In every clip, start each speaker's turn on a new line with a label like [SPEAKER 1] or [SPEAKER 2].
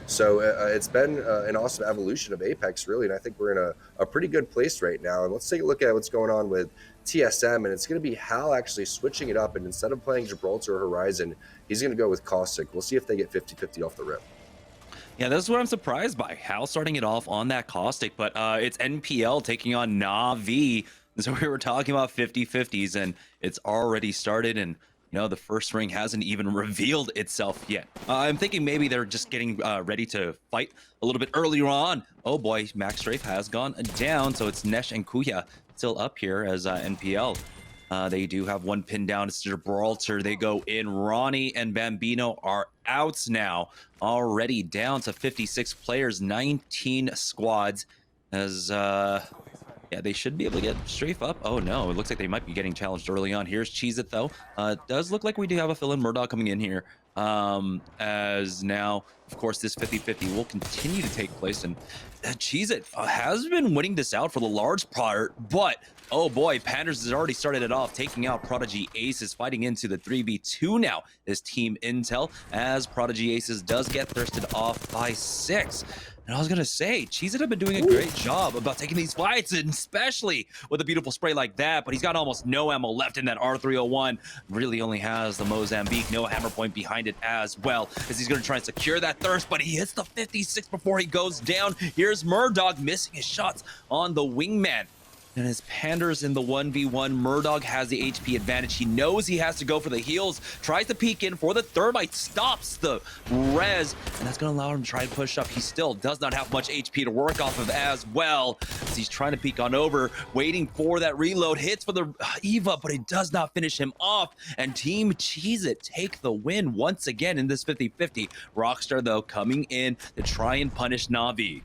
[SPEAKER 1] So it's been an awesome evolution of Apex, really, and I think we're in a pretty good place right now. And let's take a look at what's going on with TSM, and it's going to be Hal actually switching it up, and instead of playing Gibraltar or Horizon, he's going to go with Caustic. We'll see if they get 50-50 off the rip.
[SPEAKER 2] Yeah, that's what I'm surprised by. Hal starting it off on that caustic, but it's NPL taking on Na'Vi. And so we were talking about 50-50s, and it's already started, and the first ring hasn't even revealed itself yet. I'm thinking maybe they're just getting ready to fight a little bit earlier on. Oh boy, Max Strafe has gone down, so it's Nesh and Kuya still up here as NPL. They do have one pin down. It's Gibraltar. They go in. Ronnie and Bambino are out now. Already down to 56 players, 19 squads. As yeah, they should be able to get strafe up. Oh no, it looks like they might be getting challenged early on. Here's Cheez It though. It does look like we do have a fill-in Murdoch coming in here. As now, of course, this 50-50 will continue to take place, and Cheez It has been winning this out for the large part, but oh boy, Panders has already started it off, taking out Prodigy Aces, fighting into the 3v2 now. Is Team Intel, as Prodigy Aces does get thirsted off by 6. And I was gonna say, Cheez It have been doing a great job about taking these fights, and especially with a beautiful spray like that, but he's got almost no ammo left in that R301. Really only has the Mozambique, no hammer point behind it as well, as he's gonna try and secure that thirst, but he hits the 56 before he goes down. Here's Murdoch missing his shots on the wingman. And as Panders in the 1v1, Murdoch has the HP advantage. He knows he has to go for the heals, tries to peek in for the thermite, stops the res, and that's going to allow him to try and push up. He still does not have much HP to work off of as well, as he's trying to peek on over, waiting for that reload. Hits for the Eva, but it does not finish him off, and Team Cheez It take the win once again in this 50-50. Rockstar, though, coming in to try and punish Na'Vi.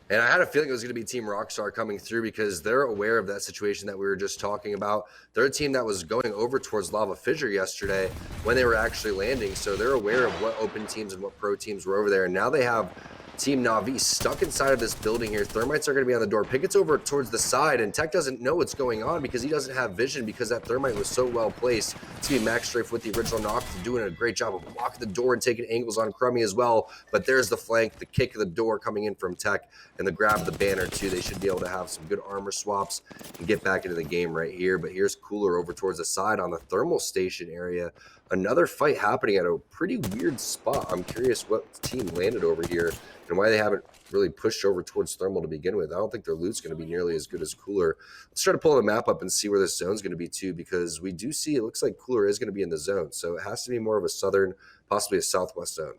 [SPEAKER 1] And I had a feeling it was going to be Team Rockstar coming through because they're aware of that situation that we were just talking about. They're a team that was going over towards Lava Fissure yesterday when they were actually landing. So they're aware of what open teams and what pro teams were over there. And now they have Team Na'Vi stuck inside of this building here. Thermites are going to be on the door. Pickett's over towards the side, and Tech doesn't know what's going on because he doesn't have vision because that thermite was so well placed. It's going to be Max Strafe with the original knock, doing a great job of blocking the door and taking angles on Crummy as well. But there's the flank, the kick of the door coming in from Tech, and the grab of the banner too. They should be able to have some good armor swaps and get back into the game right here. But here's Cooler over towards the side on the thermal station area. Another fight happening at a pretty weird spot. I'm curious what team landed over here and why they haven't really pushed over towards thermal to begin with. I don't think their loot's going to be nearly as good as Cooler. Let's try to pull the map up and see where this zone's going to be too, because we do see it looks like Cooler is going to be in the zone. So it has to be more of a southern, possibly a southwest zone.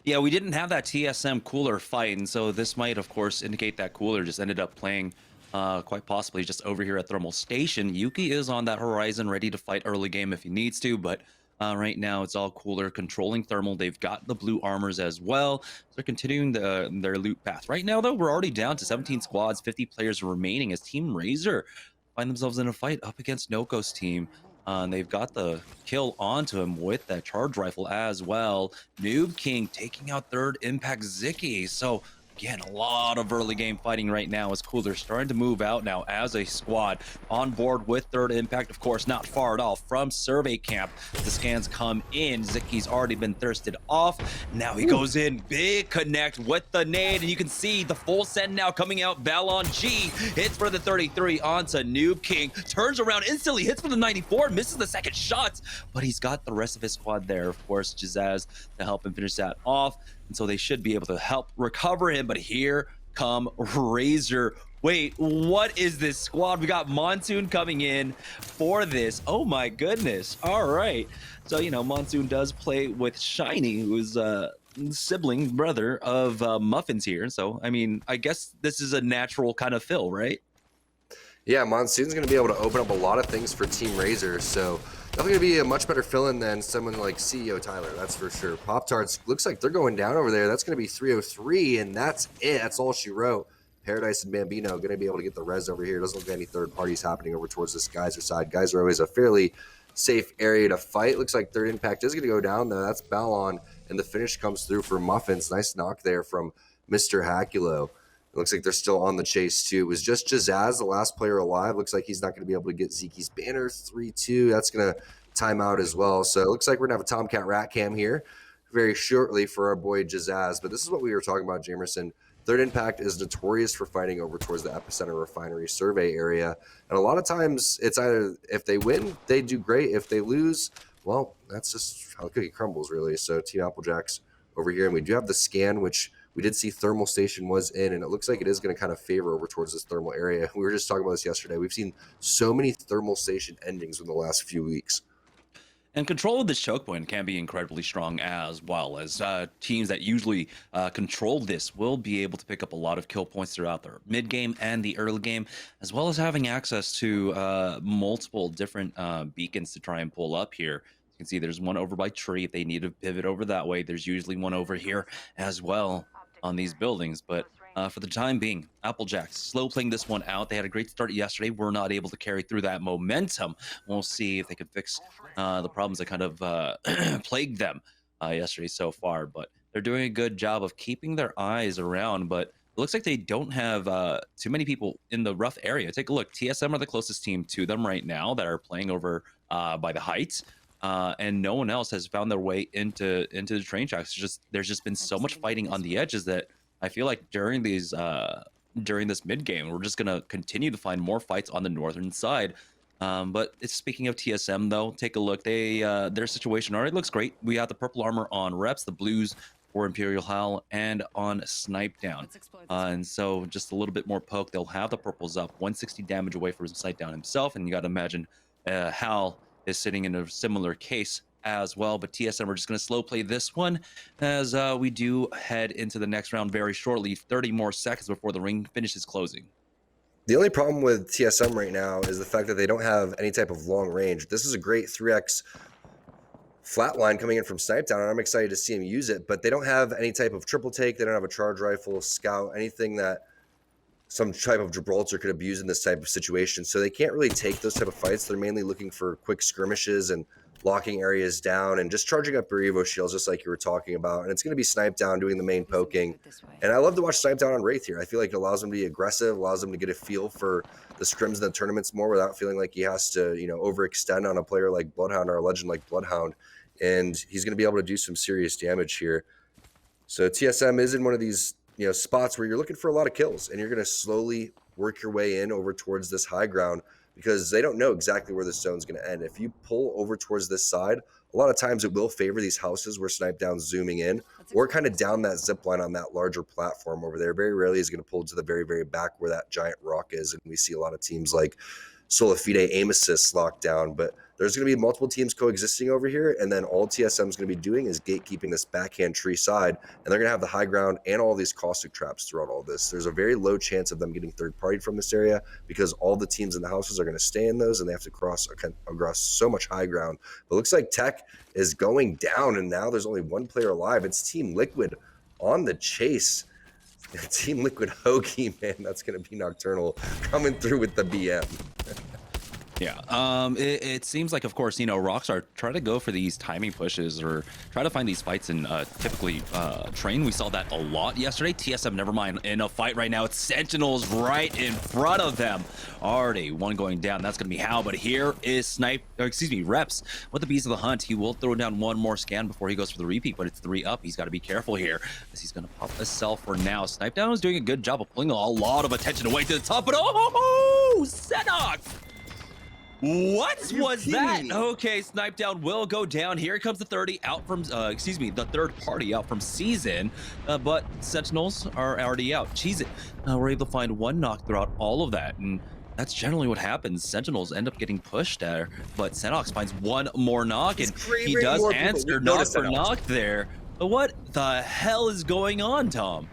[SPEAKER 2] Yeah, we didn't have that TSM Cooler fight, and so this might, of course, indicate that Cooler just ended up playing quite possibly just over here at Thermal Station. Yuki is on that horizon, ready to fight early game if he needs to, but right now it's all Cooler controlling Thermal. They've got the blue armors as well, so they're continuing their loot path. Right now, though, we're already down to 17 squads, 50 players remaining as Team Razor find themselves in a fight up against Noko's team. And they've got the kill onto him with that charge rifle as well. Noob King taking out third impact Ziki. So again, a lot of early game fighting right now as Cooler starting to move out now as a squad on board with third impact. Of course, not far at all from survey camp. The scans come in. Ziki's already been thirsted off. Now he goes in, big connect with the nade, and you can see the full send now coming out. Valon G hits for the 33 onto Noob King, turns around instantly, hits for the 94, misses the second shot, but he's got the rest of his squad there. Of course, Jazaz to help him finish that off. And so they should be able to help recover him, but here come Razor. Wait, what is this squad? We got Monsoon coming in for this. Oh my goodness. All right. So, Monsoon does play with Shiny, who's sibling brother of Muffins here. So, I mean, I guess this is a natural kind of fill, right?
[SPEAKER 1] Yeah, Monsoon's going to be able to open up a lot of things for Team Razor, so definitely going to be a much better fill-in than someone like CEO Tyler, that's for sure. Pop-Tarts, looks like they're going down over there. That's going to be 303, and that's it. That's all she wrote. Paradise and Bambino going to be able to get the res over here. Doesn't look like any third parties happening over towards this Geyser side. Geyser always a fairly safe area to fight. Looks like third impact is going to go down, though. That's Balon, and the finish comes through for Muffins. Nice knock there from Mr. Hakulo. It looks like they're still on the chase, too. It was just Jazaz, the last player alive. Looks like he's not going to be able to get Zeki's banner. 3-2. That's going to time out as well. So it looks like we're going to have a Tomcat Rat Cam here very shortly for our boy Jazaz. But this is what we were talking about, Jamerson. Third Impact is notorious for fighting over towards the epicenter refinery survey area. And a lot of times it's either if they win, they do great. If they lose, well, that's just how the cookie crumbles, really. So Team Applejacks over here. And we do have the scan, which we did see thermal station was in, and it looks like it is going to kind of favor over towards this thermal area. We were just talking about this yesterday. We've seen so many thermal station endings in the last few weeks.
[SPEAKER 2] And control of this choke point can be incredibly strong as well, as teams that usually control this will be able to pick up a lot of kill points throughout their mid game and the early game, as well as having access to multiple different beacons to try and pull up here. You can see there's one over by tree. If they need to pivot over that way, there's usually one over here as well on these buildings. But for the time being, Applejacks slow playing this one out. They had a great start yesterday. We're not able to carry through that momentum. We'll see if they can fix the problems that kind of plagued them yesterday so far. But they're doing a good job of keeping their eyes around. But it looks like they don't have too many people in the rough area. Take a look. TSM are the closest team to them right now that are playing over by the heights. And no one else has found their way into the train tracks. There's just been so much fighting on the edges that I feel like during this mid game, we're just gonna continue to find more fights on the northern side. But speaking of TSM, though, take a look. Their situation already looks great. We got the purple armor on Reps, the blues for Imperial Howl, and on Snipe Down. And so just a little bit more poke. They'll have the purples up, 160 damage away from Snipe Down himself, and you got to imagine Howl is sitting in a similar case as well. But TSM are just going to slow play this one as we do head into the next round very shortly. 30 more seconds before the ring finishes closing.
[SPEAKER 1] The only problem with TSM right now is the fact that they don't have any type of long range. This is a great 3x flatline coming in from Snipe Down, and I'm excited to see him use it, but they don't have any type of triple take. They don't have a charge rifle, scout, anything that some type of Gibraltar could abuse in this type of situation. So they can't really take those type of fights. They're mainly looking for quick skirmishes and locking areas down and just charging up your Evo shields, just like you were talking about. And it's going to be Snipe Down doing the main poking. And I love to watch Snipe Down on Wraith here. I feel like it allows him to be aggressive, allows him to get a feel for the scrims in the tournaments more without feeling like he has to, overextend on a player like Bloodhound or a legend like Bloodhound. And he's going to be able to do some serious damage here. So TSM is in one of these spots where you're looking for a lot of kills, and you're going to slowly work your way in over towards this high ground because they don't know exactly where the zone's going to end. If you pull over towards this side, a lot of times it will favor these houses where Snipe Down's zooming in, or kind of down that zip line on that larger platform over there. Very rarely is going to pull to the very, very back where that giant rock is, and we see a lot of teams like Solafide aim assists locked down, but there's going to be multiple teams coexisting over here, and then all TSM is going to be doing is gatekeeping this backhand tree side, and they're going to have the high ground and all these caustic traps throughout all this. There's a very low chance of them getting third-party from this area because all the teams in the houses are going to stay in those, and they have to cross across so much high ground. But it looks like Tech is going down, and now there's only one player alive. It's Team Liquid on the chase. Team Liquid Hoagie, man, that's going to be Nocturnal coming through with the BM.
[SPEAKER 2] Yeah, it seems like, of course, Rockstar try to go for these timing pushes or try to find these fights in typically train. We saw that a lot yesterday. TSM, never mind, in a fight right now. It's Sentinels right in front of them. Already one going down. That's going to be Hal, but here is Reps with the Beast of the Hunt. He will throw down one more scan before he goes for the repeat, but it's 3 up. He's got to be careful here as he's going to pop a cell for now. Snipe Down is doing a good job of pulling a lot of attention away to the top, but Senox! What was that? Okay, Snipe Down will go down. Here comes the 30 out from, the third party out from Season, but Sentinels are already out. Cheese it. We're able to find one knock throughout all of that, and that's generally what happens. Sentinels end up getting pushed there, but Senox finds one more knock, and he does answer knock for knock there. But what the hell is going on, Tom?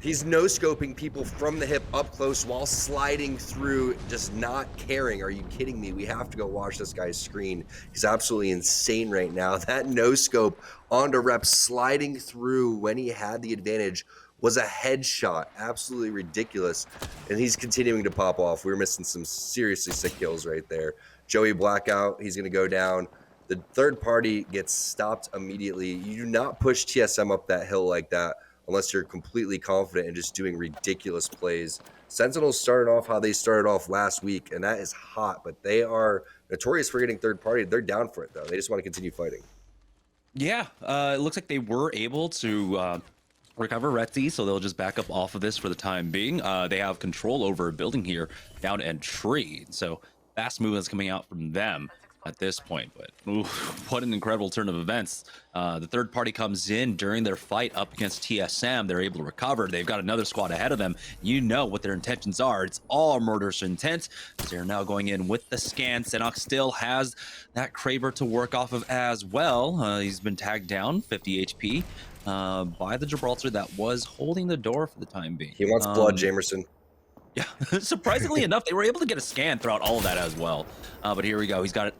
[SPEAKER 1] He's no-scoping people from the hip up close while sliding through, just not caring. Are you kidding me? We have to go watch this guy's screen. He's absolutely insane right now. That no-scope onto Reps sliding through when he had the advantage was a headshot. Absolutely ridiculous. And he's continuing to pop off. We were missing some seriously sick kills right there. Joey Blackout, he's going to go down. The third party gets stopped immediately. You do not push TSM up that hill like that unless you're completely confident and just doing ridiculous plays. Sentinels started off how they started off last week, and that is hot, but they are notorious for getting third party. They're down for it, though. They just want to continue fighting.
[SPEAKER 2] Yeah, it looks like they were able to recover Retzi, so they'll just back up off of this for the time being. They have control over a building here down and tree, so fast movements coming out from them at this point. But ooh, what an incredible turn of events. The third party comes in during their fight up against TSM. They're able to recover. They've got another squad ahead of them. You know what their intentions are. It's all murderous intent. They're now going in with the scan. Senox still has that Kraber to work off of as well. He's been tagged down, 50 HP by the Gibraltar that was holding the door for the time being.
[SPEAKER 1] He wants blood, Jamerson.
[SPEAKER 2] Yeah, surprisingly enough, they were able to get a scan throughout all of that as well. But here we go. He's got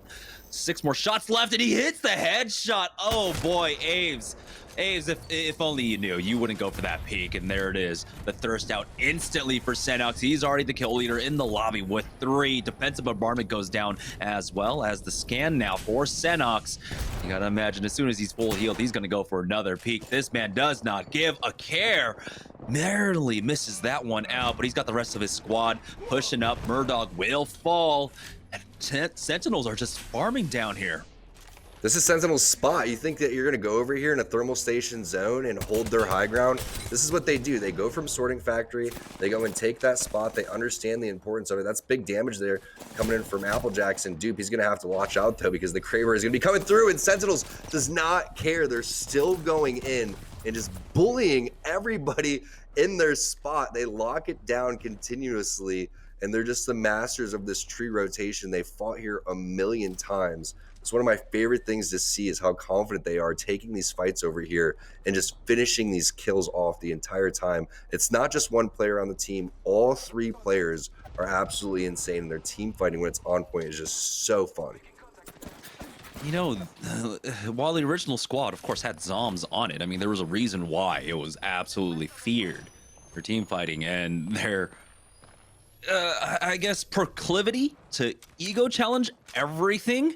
[SPEAKER 2] 6 more shots left, and he hits the headshot. Oh boy, Aves. Aves, if only you knew, you wouldn't go for that peek. And there it is. The thirst out instantly for Senox. He's already the kill leader in the lobby with 3. Defensive bombardment goes down as well as the scan now for Senox. You gotta imagine as soon as he's full healed, he's gonna go for another peek. This man does not give a care. Narrowly misses that one out, but he's got the rest of his squad pushing up. Murdoch will fall, and Sentinels are just farming down here.
[SPEAKER 1] This is Sentinel's spot. You think that you're going to go over here in a thermal station zone and hold their high ground? This is what they do. They go from Sorting Factory. They go and take that spot. They understand the importance of it. That's big damage there coming in from Applejacks and Dupe. He's going to have to watch out, though, because the Kraber is going to be coming through, and Sentinels does not care. They're still going in and just bullying everybody in their spot. They lock it down continuously, and they're just the masters of this tree rotation. They fought here a million times. It's one of my favorite things to see is how confident they are taking these fights over here and just finishing these kills off the entire time. It's not just one player on the team. All 3 players are absolutely insane, and their team fighting when it's on point is just so fun.
[SPEAKER 2] You know, while the original squad, of course, had Zoms on it, I mean, there was a reason why it was absolutely feared for team fighting, and their, I guess, proclivity to ego challenge everything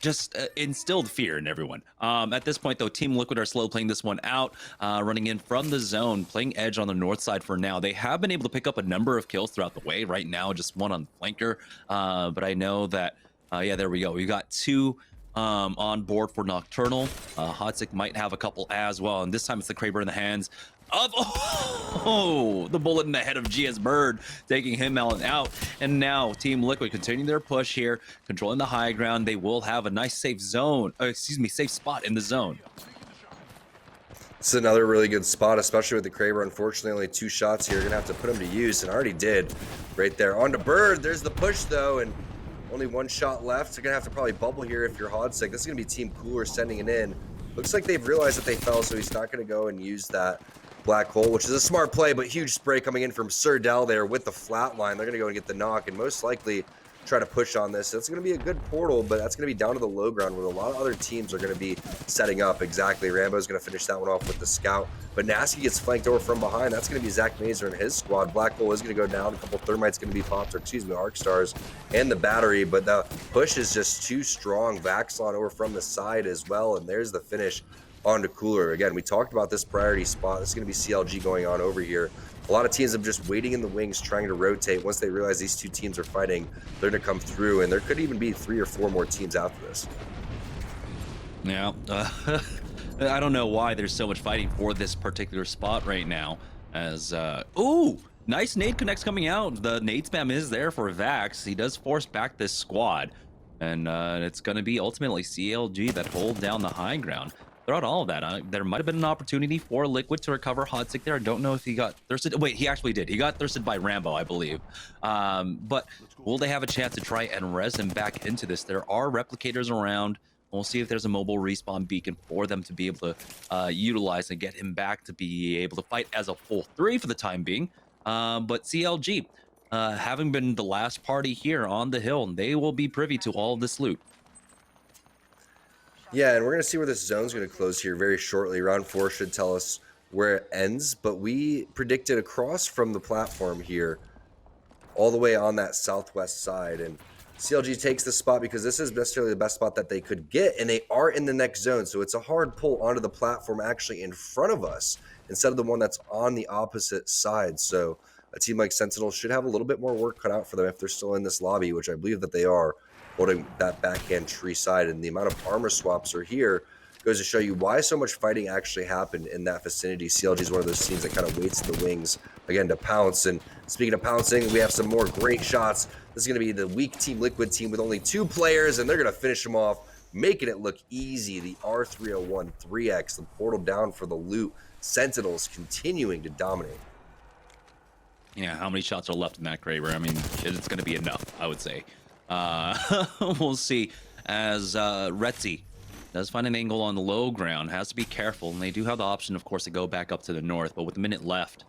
[SPEAKER 2] just instilled fear in everyone. At this point, though, Team Liquid are slow playing this one out, running in from the zone, playing edge on the north side for now. They have been able to pick up a number of kills throughout the way. Right now, just 1 on flanker, but I know that, yeah, there we go. We got 2 on board for Nocturnal. Hotsick might have a couple as well, and this time it's the Kraber in the hands of the bullet in the head of GS Bird, taking him out. And now Team Liquid continuing their push here, controlling the high ground. They will have a nice safe zone, safe spot in the zone.
[SPEAKER 1] It's another really good spot, especially with the Kraber. Unfortunately, only 2 shots here. Gonna have to put him to use, and already did right there. On to Bird. There's the push, though, and only 1 shot left. You're gonna have to probably bubble here if you're Hodzic. This is gonna be Team Cooler sending it in. Looks like they've realized that they fell, so he's not gonna go and use that black hole, which is a smart play, but huge spray coming in from Sir Dell there with the flat line. They're gonna go and get the knock and most likely try to push on this. That's going to be a good portal, but that's going to be down to the low ground where a lot of other teams are going to be setting up. Exactly. Rambo's going to finish that one off with the scout, but Nasky gets flanked over from behind. That's going to be ZachMazer and his squad. Black hole is going to go down. A couple thermites going to be popped, or excuse me, arc stars and the battery, but the push is just too strong. Vaxlon over from the side as well, and there's the finish onto Cooler. Again, we talked about this priority spot. This is going to be CLG going on over here. A lot of teams are just waiting in the wings, trying to rotate. Once they realize these 2 teams are fighting, they're going to come through, and there could even be 3 or 4 more teams after this.
[SPEAKER 2] Yeah, I don't know why there's so much fighting for this particular spot right now. As ooh, nice nade connects coming out. The nade spam is there for Vax. He does force back this squad, and it's going to be ultimately CLG that hold down the high ground. Throughout all of that, there might have been an opportunity for Liquid to recover Hodzic there. I don't know if he got thirsted. Wait, he actually did. He got thirsted by Rambo, I believe. But will they have a chance to try and res him back into this? There are replicators around. We'll see if there's a mobile respawn beacon for them to be able to utilize and get him back to be able to fight as a full 3 for the time being. But CLG, having been the last party here on the hill, they will be privy to all of this loot.
[SPEAKER 1] Yeah, and we're going to see where this zone's going to close here very shortly. Round 4 should tell us where it ends, but we predicted across from the platform here all the way on that southwest side, and CLG takes the spot because this is necessarily the best spot that they could get, and they are in the next zone, so it's a hard pull onto the platform actually in front of us instead of the one that's on the opposite side. So a team like Sentinel should have a little bit more work cut out for them if they're still in this lobby, which I believe that they are, holding that backhand tree side, and the amount of armor swaps are here. goes to show you why so much fighting actually happened in that vicinity. CLG is one of those teams that kind of waits in the wings, again, to pounce. And speaking of pouncing, we have some more great shots. This is going to be the weak Team Liquid team with only 2 players, and they're going to finish them off, making it look easy. The R301 3X, the portal down for the loot. Sentinels continuing to dominate.
[SPEAKER 2] Yeah, how many shots are left in that Kraber? I mean, it's going to be enough, I would say. We'll see. As Retzi does find an angle on the low ground, has to be careful, and they do have the option, of course, to go back up to the north, but with a minute left,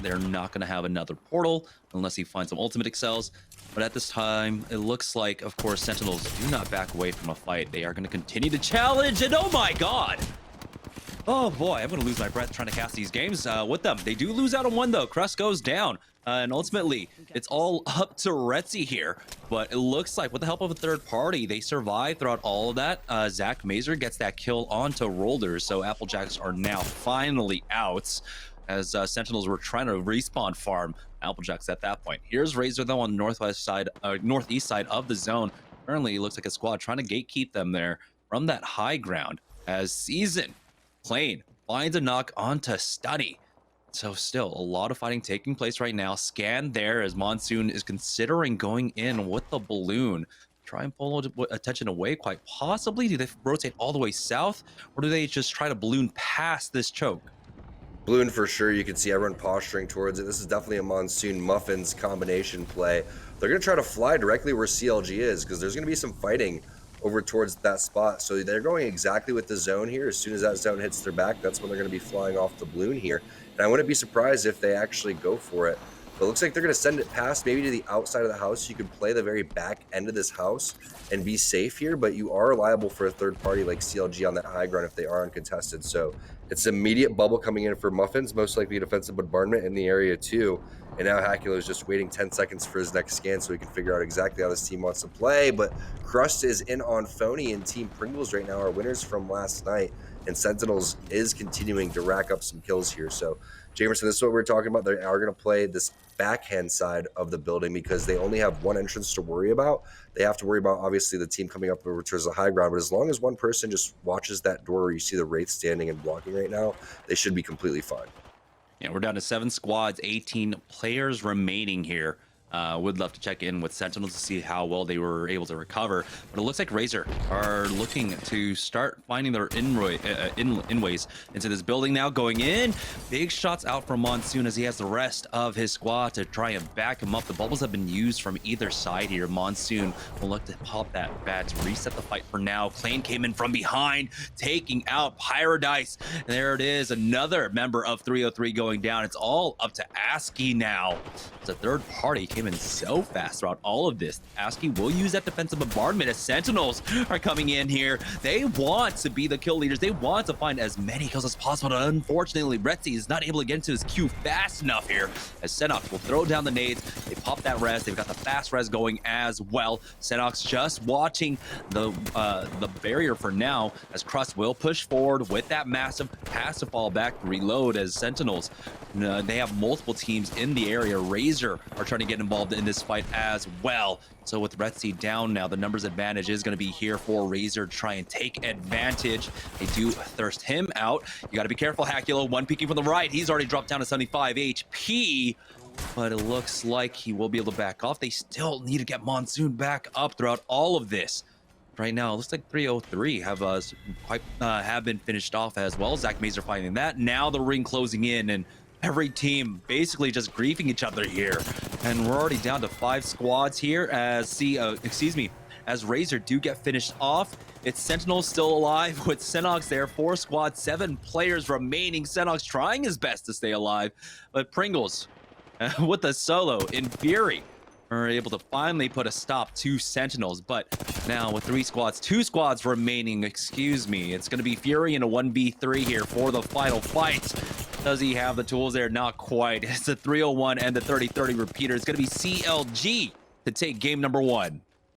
[SPEAKER 2] they're not going to have another portal unless he finds some ultimate excels. But at this time, it looks like, of course, Sentinels do not back away from a fight. They are going to continue to challenge, and oh my god! Oh boy, I'm going to lose my breath trying to cast these games with them. They do lose out on one, though. Crust goes down. And ultimately, it's all up to Retzi here. But it looks like, with the help of a third party, they survive throughout all of that. ZachMazer gets that kill onto Rolders, so Applejacks are now finally out, as Sentinels were trying to respawn farm Applejacks at that point. Here's Razor, though, on the northeast side of the zone. Currently, it looks like a squad trying to gatekeep them there from that high ground, as Season Plane finds a knock onto Stunny. So still a lot of fighting taking place right now. Scan there as Monsoon is considering going in with the balloon. Try and pull attention away, quite possibly. Do they rotate all the way south, or do they just try to balloon past this choke?
[SPEAKER 1] Balloon for sure. You can see everyone posturing towards it. This is definitely a Monsoon Muffins combination play. They're going to try to fly directly where CLG is, because there's going to be some fighting over towards that spot. So they're going exactly with the zone here. As soon as that zone hits their back, that's when they're going to be flying off the balloon here. And I wouldn't be surprised if they actually go for it. But it looks like they're going to send it past, maybe to the outside of the house. You can play the very back end of this house and be safe here, but you are liable for a third party like CLG on that high ground if they are uncontested. So it's immediate bubble coming in for Muffins, most likely defensive bombardment in the area too. And now Hackula is just waiting 10 seconds for his next scan so he can figure out exactly how this team wants to play. But Crust is in on Phony, and Team Pringles right now are winners from last night. And Sentinels is continuing to rack up some kills here. So, Jamerson, this is what we're talking about. They are going to play this backhand side of the building because they only have one entrance to worry about. They have to worry about, obviously, the team coming up over towards the high ground. But as long as one person just watches that door where you see the Wraith standing and blocking right now, they should be completely fine.
[SPEAKER 2] Yeah, we're down to 7 squads, 18 players remaining here. Would love to check in with Sentinels to see how well they were able to recover. But it looks like Razor are looking to start finding their inways into this building now. Going in, big shots out from Monsoon as he has the rest of his squad to try and back him up. The bubbles have been used from either side here. Monsoon will look to pop that bat to reset the fight for now. Plane came in from behind, taking out Paradise. There it is, another member of 303 going down. It's all up to ASCII now. It's a third party came in so fast throughout all of this. ASCII will use that defensive bombardment as Sentinels are coming in here. They want to be the kill leaders. They want to find as many kills as possible. But unfortunately, Retzi is not able to get into his queue fast enough here as Senox will throw down the nades. They pop that res. They've got the fast res going as well. Senox just watching the barrier for now as Crust will push forward with that massive has to fall back to reload as Sentinels. They have multiple teams in the area. Razor are trying to get involved in this fight as well. So with Retzi down now, the numbers advantage is going to be here for Razor to try and take advantage. They do thirst him out. You got to be careful, Hackula. One peeking from the right. He's already dropped down to 75 HP. But it looks like he will be able to back off. They still need to get Monsoon back up throughout all of this. Right now, it looks like 303 have been finished off as well. ZachMazer finding that. Now the ring closing in, and every team basically just griefing each other here. And we're already down to 5 squads here as as Razor do get finished off. It's Sentinels still alive with Senox there. 4 squads, 7 players remaining. Senox trying his best to stay alive, but Pringles with the solo in Fury are able to finally put a stop to Sentinels. But now with 3 squads, 2 squads remaining, it's going to be Fury in a 1v3 here for the final fight. Does he have the tools there? Not quite. It's a 301 and the 30-30 repeater. It's going to be CLG to take game number 1.